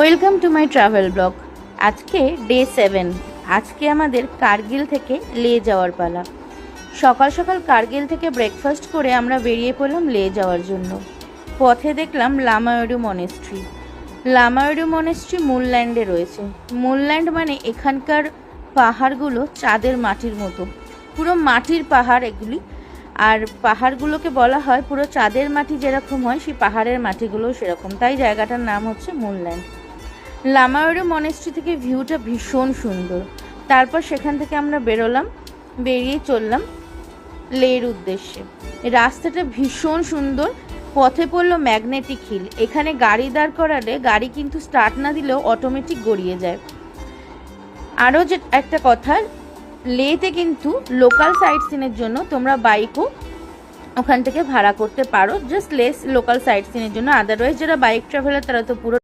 Welcome to my travel blog. আজকে day 7। আজকে আমাদের কার্গিল থেকে লে যাওয়ার পালা। সকাল সকাল কার্গিল থেকে ব্রেকফাস্ট করে আমরা বেরিয়ে পড়লাম লে যাওয়ার জন্য। পথে দেখলাম লামায়ুরু মনেস্ট্রি। লামায়ুরু মনেস্ট্রি মুলল্যান্ডে রয়েছে। মুলল্যান্ড মানে এখানকার পাহাড়গুলো চাঁদের মাটির মতো, পুরো মাটির পাহাড় এগুলি। আর পাহাড়গুলোকে বলা হয় পুরো চাঁদের মাটি যেরকম হয়, সেই পাহাড়ের মাটিগুলোও সেরকম, তাই জায়গাটার নাম হচ্ছে মুলল্যান্ড। লামায়ুরু মনেস্ট্রি থেকে ভিউটা ভীষণ সুন্দর। তারপর সেখান থেকে আমরা বেরিয়ে চললাম লের উদ্দেশ্যে। রাস্তাটা ভীষণ সুন্দর। পথে পড়লো ম্যাগনেটিক হিল। এখানে গাড়ি দাঁড় করালে গাড়ি কিন্তু স্টার্ট না দিলেও অটোমেটিক গড়িয়ে যায়। আরও যে একটা কথা, লেতে কিন্তু লোকাল সাইট সিনের জন্য তোমরা বাইকও ওখান থেকে ভাড়া করতে পারো, জাস্ট লোকাল সাইট সিনের জন্য। আদারওয়াইজ যারা বাইক ট্রাভেলার তারা তো পুরো